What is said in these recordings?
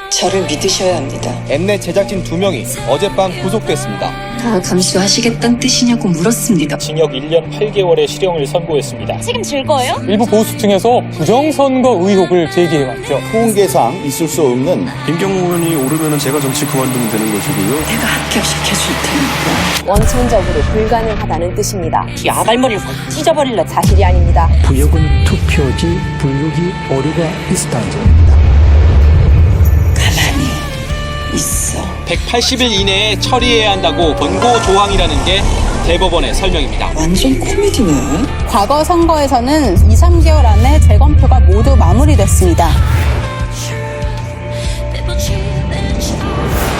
저를 믿으셔야 합니다. 엠넷 제작진 2명이 어젯밤 구속됐습니다. 다 감수하시겠다는 뜻이냐고 물었습니다. 징역 1년 8개월의 실형을 선고했습니다. 책임질 거예요? 일부 보수층에서 부정선거 의혹을 제기해왔죠. 통계상 있을 수 없는 김경문이 오르면 제가 정치 그만두면 되는 것이고요. 내가 합격시켜줄 테니까. 원천적으로 불가능하다는 뜻입니다. 이 아갈머리를 확 찢어버릴래 사실이 아닙니다. 부역은 투표지, 불육이 오류가 있었다는 점입니다. 가만히 있어. 180일 이내에 처리해야 한다고 권고 조항이라는 게 대법원의 설명입니다. 완전 코미디네. 과거 선거에서는 2, 3개월 안에 재검표가 모두 마무리됐습니다.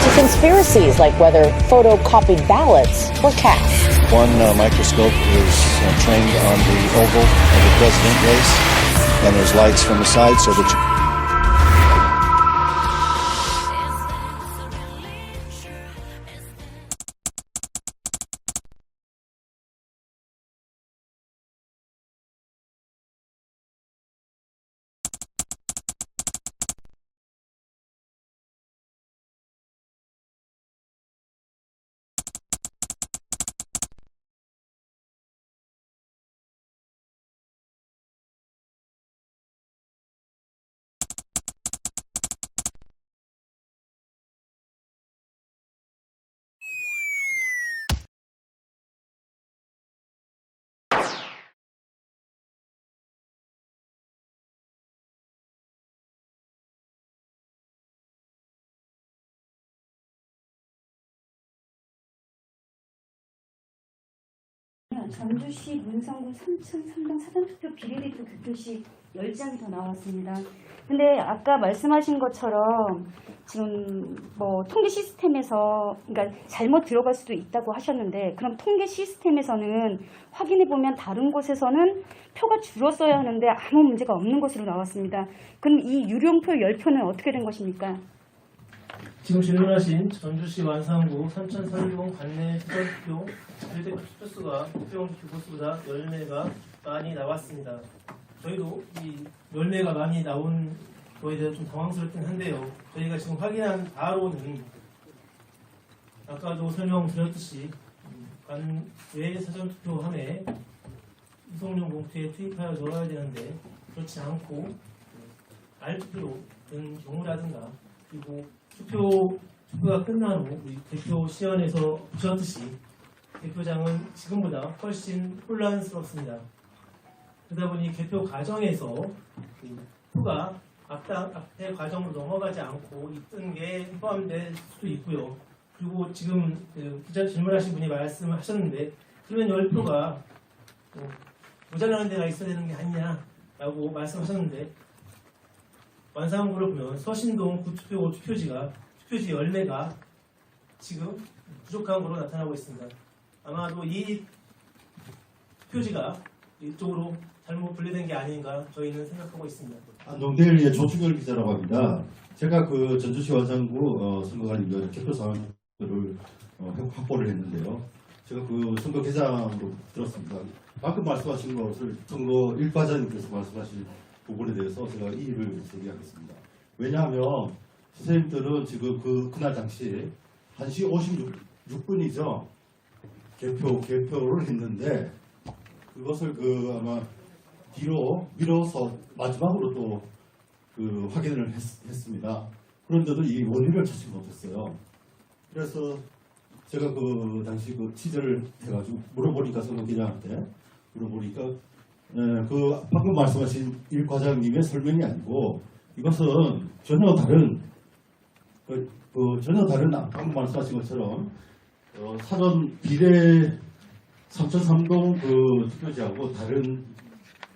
To conspiracies like whether photocopied ballots were cast. one microscope is trained on the oval of the president race, and there's lights from the side so that you 전주시 문성구 3층 3동 사전투표 비례대표 득표시 10장이 더 나왔습니다. 근데 아까 말씀하신 것처럼 지금 뭐 통계 시스템에서 그러니까 잘못 들어갈 수도 있다고 하셨는데 그럼 통계 시스템에서는 확인해 보면 다른 곳에서는 표가 줄었어야 하는데 아무 문제가 없는 것으로 나왔습니다. 그럼 이 유령표 10표는 어떻게 된 것입니까? 지금 질문하신 전주시 완산구 3,300번 관내 사전투표 비례대표 투표수가 투표용 규모수보다 열매가 많이 나왔습니다. 저희도 이 열매가 많이 나온 거에 대해서 좀 당황스럽긴 한데요. 저희가 지금 확인한 바로는 아까도 설명드렸듯이 관외 사전투표함에 이송용 봉투에 투입하여 넣어야 되는데 그렇지 않고 알투표로 된 경우라든가 그리고 투표가 끝난 후 우리 대표 시연에서 보셨듯이 대표장은 지금보다 훨씬 혼란스럽습니다. 그러다 보니 개표 과정에서 표가 앞에 과정으로 넘어가지 않고 있던 게 포함될 수도 있고요. 그리고 지금 기자 질문하신 분이 말씀하셨는데 그러면 10표가 모자라는 데가 있어야 되는 게 아니냐라고 말씀하셨는데 완산구를 보면 서신동 구투표 5투표지가 투표지 열매가 지금 부족한 것으로 나타나고 있습니다. 아마도 이 투표지가 이쪽으로 잘못 분리된 게 아닌가 저희는 생각하고 있습니다. 안동데일리의 조충열 기자라고 합니다. 제가 그 전주시 완산구 선거관리위원회 개표 사항들을 확보를 했는데요. 제가 그 선거 개장으로 들었습니다. 방금 말씀하신 것을 선거 일과장님께서 말씀하신 부분에 대해서 제가 이의를 제기하겠습니다. 왜냐하면 선생님들은 지금 그날 당시 1시 56분이죠. 개표를 했는데 그것을 아마 뒤로 밀어서 마지막으로 또 확인을 했습니다. 그런데도 이 원인을 찾지 못했어요. 그래서 제가 그 당시 취재를 해가지고 물어보니까 선거기자한테 물어보니까 방금 말씀하신 일 과장님의 설명이 아니고 이것은 전혀 다른 방금 말씀하신 것처럼 사전 비례 3,3동 투표지하고 다른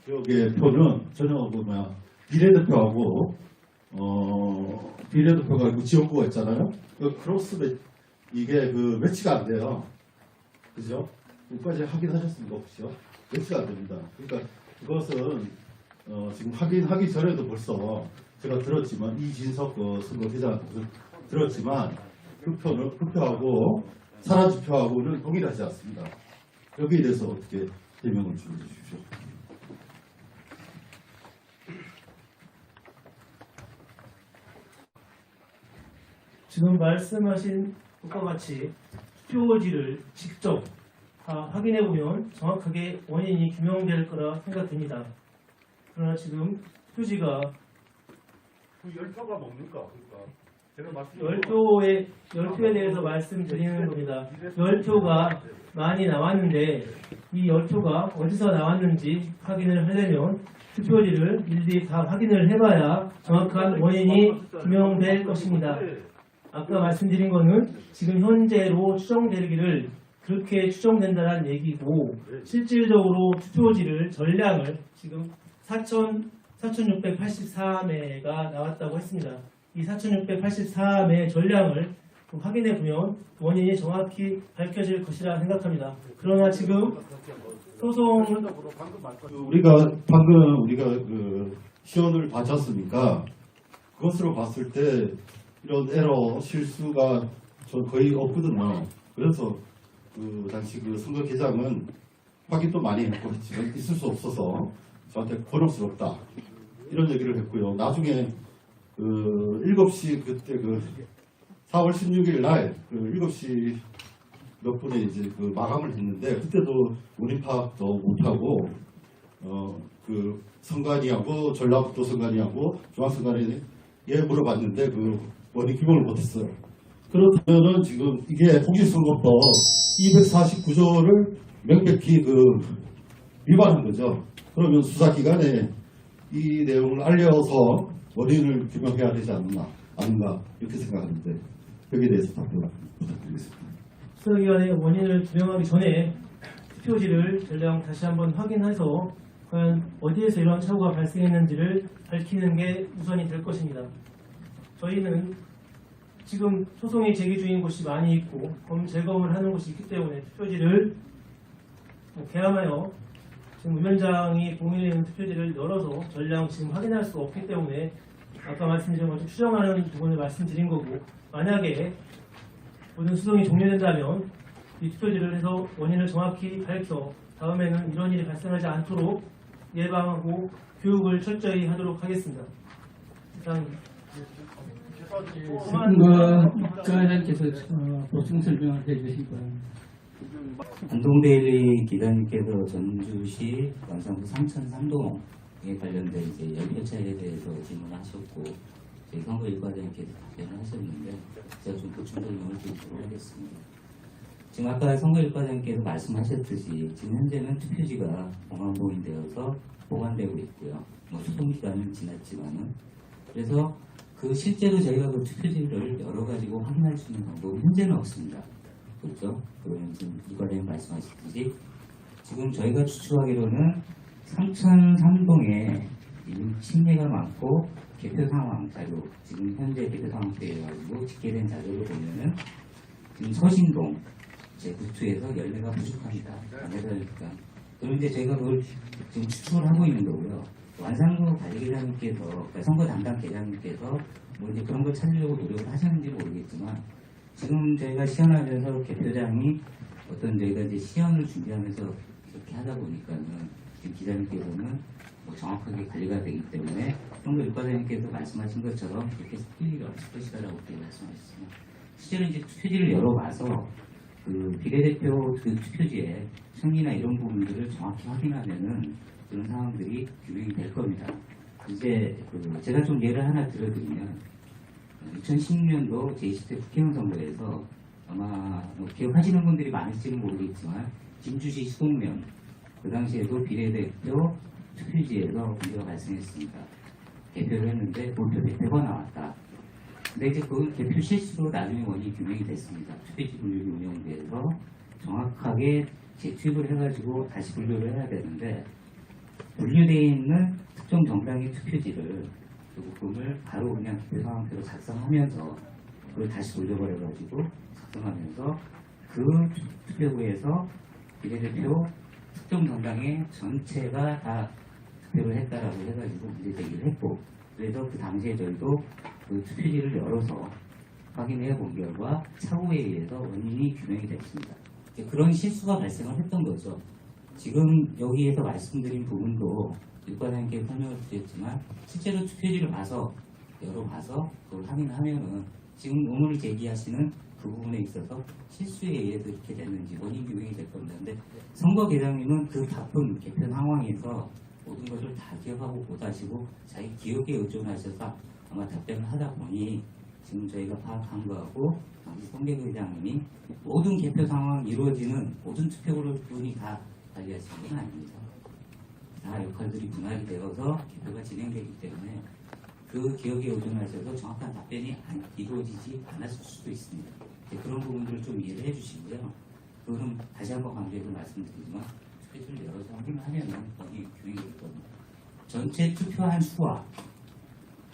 지역의 표는 전혀 비례대표하고 비례대표가 있고 지역구가 있잖아요. 크로스 이게 매치가 안 돼요. 그죠? 여기까지 확인하셨습니까 혹시요? 매치가 안 됩니다. 그러니까 이것은 지금 확인하기 전에도 벌써 제가 들었지만 이진석 선거기자한테 들었지만 투표하고 사라투표하고는 동일하지 않습니다. 여기에 대해서 어떻게 해명을 주십시오. 지금 말씀하신 것과 같이 투표지를 직접 다 확인해보면 정확하게 원인이 규명될 거라 생각됩니다. 그러나 지금 투표지가 열표가 뭡니까? 그러니까 열표에 대해서 말씀드리는 겁니다. 열표가 많이 나왔는데 이 열표가 어디서 나왔는지 확인을 하려면 투표지를 일일이 다 확인을 해봐야 정확한 원인이 규명될 것입니다. 아까 말씀드린 거는 지금 현재로 추정되기를 그렇게 추정된다는 얘기고 실질적으로 투표지를 전량을 지금 4,683회가 나왔다고 했습니다. 이 4,683회 전량을 확인해 보면 원인이 정확히 밝혀질 것이라 생각합니다. 그러나 지금 소송은 우리가 방금 그 시연을 바쳤으니까 그것으로 봤을 때 이런 에러 실수가 저 거의 없거든요. 그래서 그 당시 그 선거 개장은 확인도 많이 했고 했지만 있을 수 없어서 저한테 곤혹스럽다 이런 얘기를 했고요. 나중에 그 7시 그때 그 4월 16일 날 그 7시 몇 분에 이제 그 마감을 했는데 그때도 원인 파악도 못하고 그 선관위하고 전라북도 선관위하고 중앙선관위에 물어봤는데 그 원인 규명을 못했어요. 그렇다면은 지금 이게 공직선거법 249조를 명백히 그 위반한 거죠. 그러면 수사기관에 이 내용을 알려서 원인을 규명해야 되지 않는가 이렇게 생각하는데 여기에 대해서 답변 부탁드리겠습니다. 수사기관의 원인을 규명하기 전에 투표지를 전량 다시 한번 확인해서 과연 어디에서 이런 사고가 발생했는지를 밝히는 게 우선이 될 것입니다. 저희는 지금 소송이 제기 중인 곳이 많이 있고 재검을 하는 곳이 있기 때문에 투표지를 개함하여 지금 위원장이 공유해 있는 투표지를 열어서 전량 지금 확인할 수 없기 때문에 아까 말씀드린 것처럼 추정하는 부분을 말씀드린 거고 만약에 모든 수송이 종료된다면 이 투표지를 해서 원인을 정확히 밝혀 다음에는 이런 일이 발생하지 않도록 예방하고 교육을 철저히 하도록 하겠습니다. 이상 선거과장께서 보충 설명을 해주실 거예요. 안동데일리 기자님께서 전주시 완산구 삼천삼동에 관련된 이제 열표차에 대해서 질문하셨고 저희 선거일과장님께서 답변을 하셨는데 제가 좀 보충 설명을 드리도록 하겠습니다. 지금 아까 선거일과장님께서 말씀하셨듯이 지금 현재는 투표지가 공안보인되어서 보관되고 있고요. 뭐 소송 기간은 지났지만은 그래서 그 실제로 저희가 그 투표지를 열어가지고 확인할 수 있는 방법은 현재는 없습니다. 그렇죠? 그러면 지금 이과장님 말씀하셨듯이 지금 저희가 추측하기로는 삼천삼동에 침해가 많고 개표 상황 자료, 지금 현재 개표 상황표에 가지고 집계된 자료를 보면은 지금 서신동 제9투에서 열매가 부족합니다. 그러니까 그런데 저희가 그걸 지금 추측을 하고 있는 거고요. 완산구 관리계장님께서, 그러니까 선거 담당 계장님께서 뭐 이제 그런 걸 찾으려고 노력을 하셨는지 모르겠지만 지금 저희가 시연하면서 개표장이 어떤 저희가 이제 시연을 준비하면서 이렇게 하다 보니까는 지금 기자님께서는 뭐 정확하게 관리가 되기 때문에 선거일과장님께서 말씀하신 것처럼 이렇게 스피드가 없을 것이다라고 말씀하셨습니다. 실제로 이제 투표지를 열어봐서 그 비례대표 그 투표지에 승리나 이런 부분들을 정확히 확인하면은 그런 상황들이 규명이 될 겁니다. 이제 그 제가 좀 예를 하나 들어드리면 2016년도 제20대 국회의원 선거에서 아마 뭐 기억하시는 분들이 많을지는 모르겠지만 진주시 수동면 그 당시에도 비례대표 투표지에서 문제가 발생했습니다. 개표를 했는데 몰표 100표가 나왔다. 근데 이제 그 개표 실수로 나중에 원인이 규명이 됐습니다. 투표지 분류기 운영돼서 정확하게 재투입을 해가지고 다시 분류를 해야 되는데 분류되어 있는 특정 정당의 투표지를 그 부분을 바로 그냥 개표 상황표로 작성하면서 그걸 다시 돌려버려가지고 작성하면서 그 투표구에서 비례대표 특정 정당의 전체가 다 투표를 했다라고 해가지고 문제 제기를 했고 그래서 그 당시에 저희도 그 투표지를 열어서 확인해 본 결과 착오에 의해서 원인이 규명이 됐습니다. 그런 실수가 발생을 했던 거죠. 지금 여기에서 말씀드린 부분도 일과장님께 설명을 드렸지만 실제로 투표지를 봐서 열어봐서 그걸 확인하면은 지금 의문을 제기하시는 그 부분에 있어서 실수에 의해서 이렇게 됐는지 원인 규명이 될 겁니다. 근데 선거 개정님은 그 바쁜 개편 상황에서 모든 것을 다 기억하고 못하시고 자기 기억에 의존하셔서 아마 답변을 하다 보니 지금 저희가 파악한 거하고 송대구 회장님이 모든 개표 상황 이루어지는 모든 투표구분이 다 관리하시는 건 아닙니다. 다 역할들이 분할이 되어서 개표가 진행되기 때문에 그 기억에 의존하셔서 정확한 답변이 이루어지지 않았을 수도 있습니다. 그런 부분들을 좀 이해를 해주시고요. 그거는 다시 한번 강조해서 말씀드리지만 투표지를 열어서 확인하면 거기 규명이 될 겁니다. 전체 투표한 수와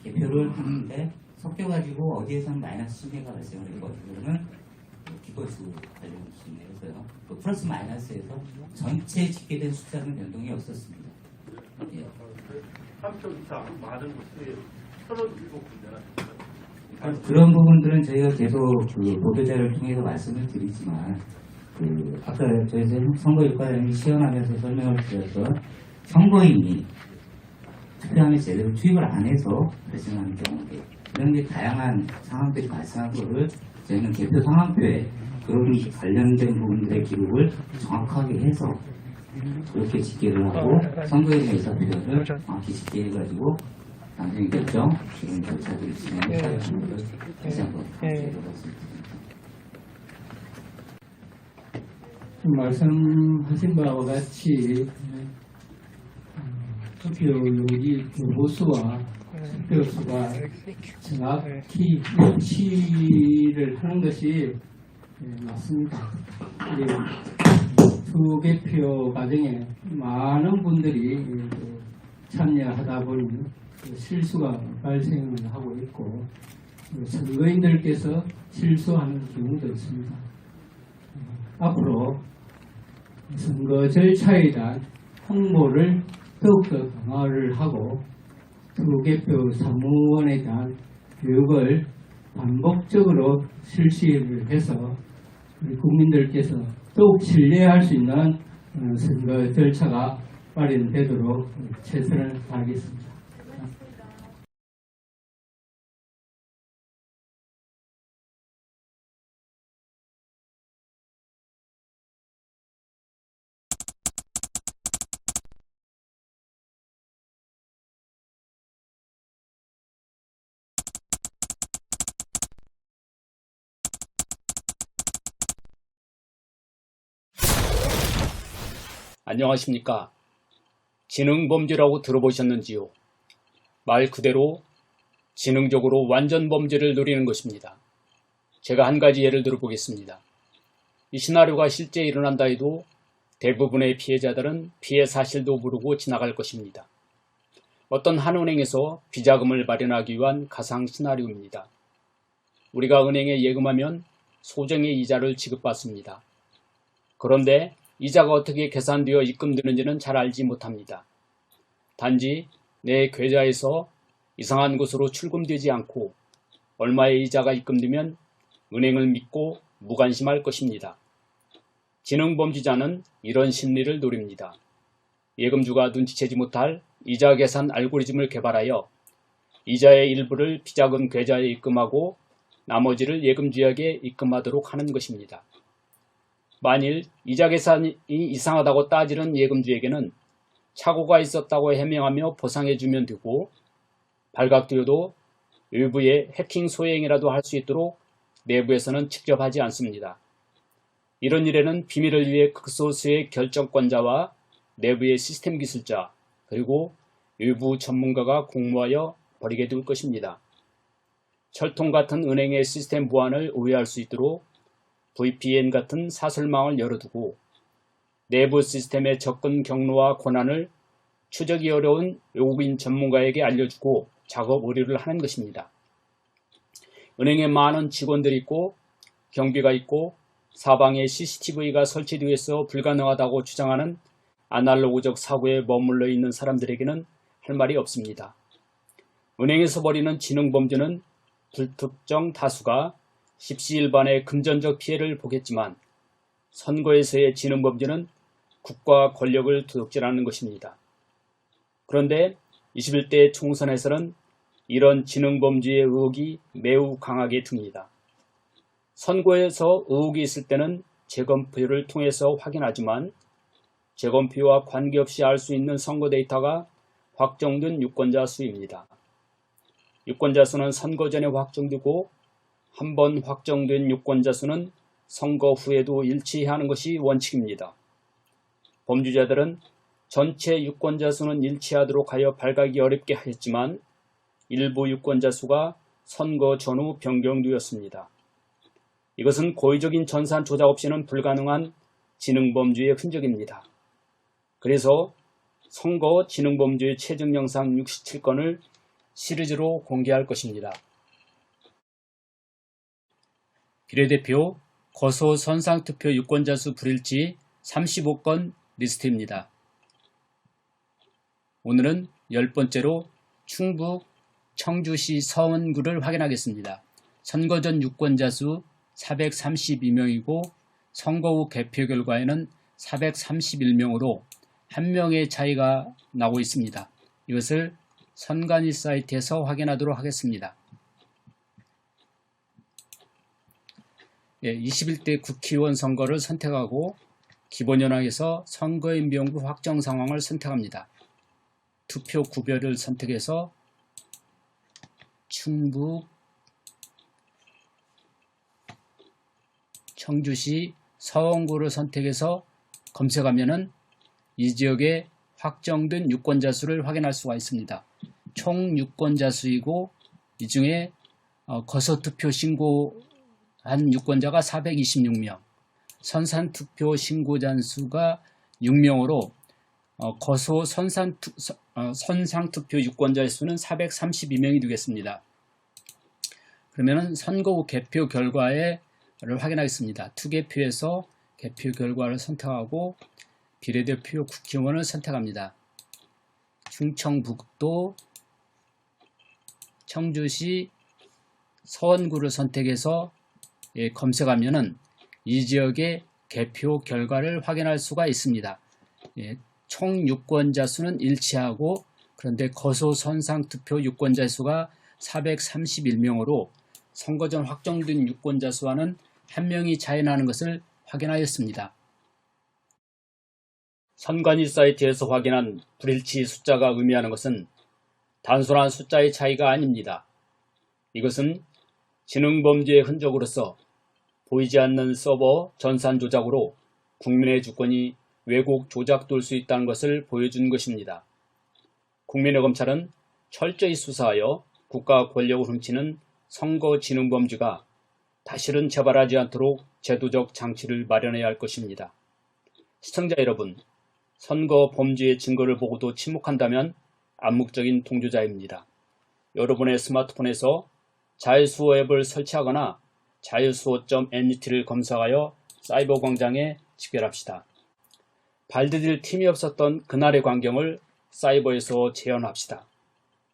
개표를 하는데 섞여가지고 어디에서는 마이너스 신뢰가 발생을 했고 어디서는 기권수 관련 신뢰였어요. 또 플러스 마이너스에서 전체 집계된 숫자는 변동이 없었습니다. 예. 한표 이상 많은 곳에 37군데나 그런 부분들은 저희가 계속 그 보도자를 통해서 말씀을 드리지만 아까 저희 선거일과장이 시연하면서 설명을 드려서 선거인이 투표함에 제대로 투입을 안 해서 발생하는 경우에 이런 게 다양한 상황들이 발생한 거를 저희는 개표 상황표에 그런 관련된 부분들의 기록을 정확하게 해서 그렇게 집계를 하고 선거인의 의사표현을 정확히 집계해가지고 당정의 결정 이런 절차들을 진행하는 것을 다시 한번 말씀드립니다. 말씀하신 바와 같이 투표용지 보수와 투표수가 정확히 일치를 하는 것이 맞습니다. 투개표 과정에 많은 분들이 참여하다 보니 실수가 발생을 하고 있고 선거인들께서 실수하는 경우도 있습니다. 앞으로 선거 절차에 대한 홍보를 더욱더 강화를 하고 투개표 사무원에 대한 교육을 반복적으로 실시를 해서 우리 국민들께서 더욱 신뢰할 수 있는 선거 절차가 마련되도록 최선을 다하겠습니다. 안녕하십니까. 지능범죄라고 들어보셨는지요? 말 그대로 지능적으로 완전 범죄를 노리는 것입니다. 제가 한 가지 예를 들어보겠습니다. 이 시나리오가 실제 일어난다 해도 대부분의 피해자들은 피해 사실도 모르고 지나갈 것입니다. 어떤 한 은행에서 비자금을 마련하기 위한 가상 시나리오입니다. 우리가 은행에 예금하면 소정의 이자를 지급받습니다. 그런데 이자가 어떻게 계산되어 입금되는지는 잘 알지 못합니다. 단지 내 계좌에서 이상한 곳으로 출금되지 않고 얼마의 이자가 입금되면 은행을 믿고 무관심할 것입니다. 지능범죄자는 이런 심리를 노립니다. 예금주가 눈치채지 못할 이자 계산 알고리즘을 개발하여 이자의 일부를 비자금 계좌에 입금하고 나머지를 예금주에게 입금하도록 하는 것입니다. 만일 이자 계산이 이상하다고 따지는 예금주에게는 착오가 있었다고 해명하며 보상해주면 되고 발각되어도 외부의 해킹 소행이라도 할 수 있도록 내부에서는 직접 하지 않습니다. 이런 일에는 비밀을 위해 극소수의 결정권자와 내부의 시스템 기술자 그리고 외부 전문가가 공모하여 벌이게 될 것입니다. 철통 같은 은행의 시스템 보안을 오해할 수 있도록 VPN 같은 사설망을 열어두고 내부 시스템의 접근 경로와 권한을 추적이 어려운 외국인 전문가에게 알려주고 작업 의뢰를 하는 것입니다. 은행에 많은 직원들이 있고 경비가 있고 사방에 CCTV가 설치되어 있어 불가능하다고 주장하는 아날로그적 사고에 머물러 있는 사람들에게는 할 말이 없습니다. 은행에서 벌이는 지능범죄는 불특정 다수가 십시일반의 금전적 피해를 보겠지만 선거에서의 지능범죄는 국가 권력을 도둑질하는 것입니다. 그런데 21대 총선에서는 이런 지능범죄의 의혹이 매우 강하게 듭니다. 선거에서 의혹이 있을 때는 재검표를 통해서 확인하지만 재검표와 관계없이 알 수 있는 선거 데이터가 확정된 유권자 수입니다. 유권자 수는 선거 전에 확정되고 한 번 확정된 유권자 수는 선거 후에도 일치해야 하는 것이 원칙입니다. 범죄자들은 전체 유권자 수는 일치하도록 하여 발각이 어렵게 하였지만 일부 유권자 수가 선거 전후 변경되었습니다. 이것은 고의적인 전산 조작 없이는 불가능한 지능범죄의 흔적입니다. 그래서 선거 지능범죄의 최종 영상 67건을 시리즈로 공개할 것입니다. 비례대표 거소 선상투표 유권자 수 불일치 35건 리스트입니다. 오늘은 10번째로 충북 청주시 서원구를 확인하겠습니다. 선거 전 유권자 수 432명이고 선거 후 개표 결과에는 431명으로 1명의 차이가 나고 있습니다. 이것을 선관위 사이트에서 확인하도록 하겠습니다. 21대 국회의원 선거를 선택하고 기본연항에서 선거인명부 확정 상황을 선택합니다. 투표 구별을 선택해서 충북 청주시 서원구를 선택해서 검색하면은 이 지역에 확정된 유권자 수를 확인할 수가 있습니다. 총 유권자 수이고 이 중에 거소투표 신고한 유권자가 426명, 선산투표 신고자 수가 6명으로 거소 선상투표 유권자의 수는 432명이 되겠습니다. 그러면 선거 후 개표 결과를 확인하겠습니다. 투개표에서 개표 결과를 선택하고 비례대표 국회의원을 선택합니다. 충청북도 청주시 서원구를 선택해서 검색하면은 이 지역의 개표 결과를 확인할 수가 있습니다. 총 유권자 수는 일치하고 그런데 거소 선상투표 유권자 수가 431명으로 선거 전 확정된 유권자 수와는 1명이 차이 나는 것을 확인하였습니다. 선관위 사이트에서 확인한 불일치 숫자가 의미하는 것은 단순한 숫자의 차이가 아닙니다. 이것은 지능범죄의 흔적으로서 보이지 않는 서버 전산 조작으로 국민의 주권이 왜곡 조작될 수 있다는 것을 보여준 것입니다. 국민의 검찰은 철저히 수사하여 국가 권력을 훔치는 선거 지능범죄가 다시는 재발하지 않도록 제도적 장치를 마련해야 할 것입니다. 시청자 여러분, 선거 범죄의 증거를 보고도 침묵한다면 암묵적인 동조자입니다. 여러분의 스마트폰에서 자유수호 앱을 설치하거나 자유수호.net를 검색하여 사이버 광장에 집결합시다. 발디딜 틈이 없었던 그날의 광경을 사이버에서 재현합시다.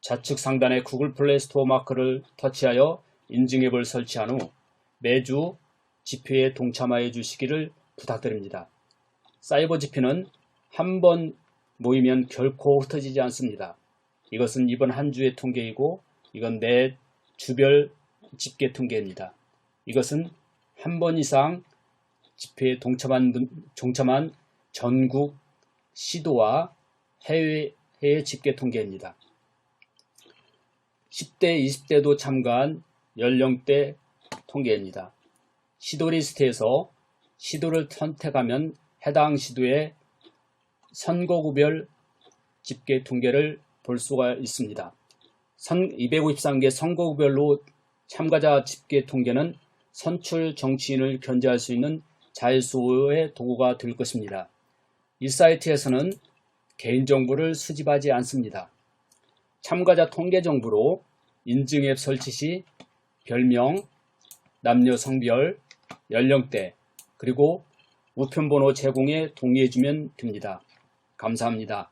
좌측 상단의 구글 플레이 스토어 마크를 터치하여 인증 앱을 설치한 후 매주 집회에 동참하여 주시기를 부탁드립니다. 사이버 집회는 한 번 모이면 결코 흩어지지 않습니다. 이것은 이번 한 주의 통계이고 이건 매 주별 집계 통계입니다. 이것은 한 번 이상 집회에 동참한 전국 시도와 해외 집계 통계입니다. 10대, 20대도 참가한 연령대 통계입니다. 시도 리스트에서 시도를 선택하면 해당 시도의 선거구별 집계 통계를 볼 수가 있습니다. 253개 선거구별로 참가자 집계 통계는 선출 정치인을 견제할 수 있는 자유수호의 도구가 될 것입니다. 이 사이트에서는 개인정보를 수집하지 않습니다. 참가자 통계 정보로 인증앱 설치 시 별명, 남녀 성별, 연령대, 그리고 우편번호 제공에 동의해주면 됩니다. 감사합니다.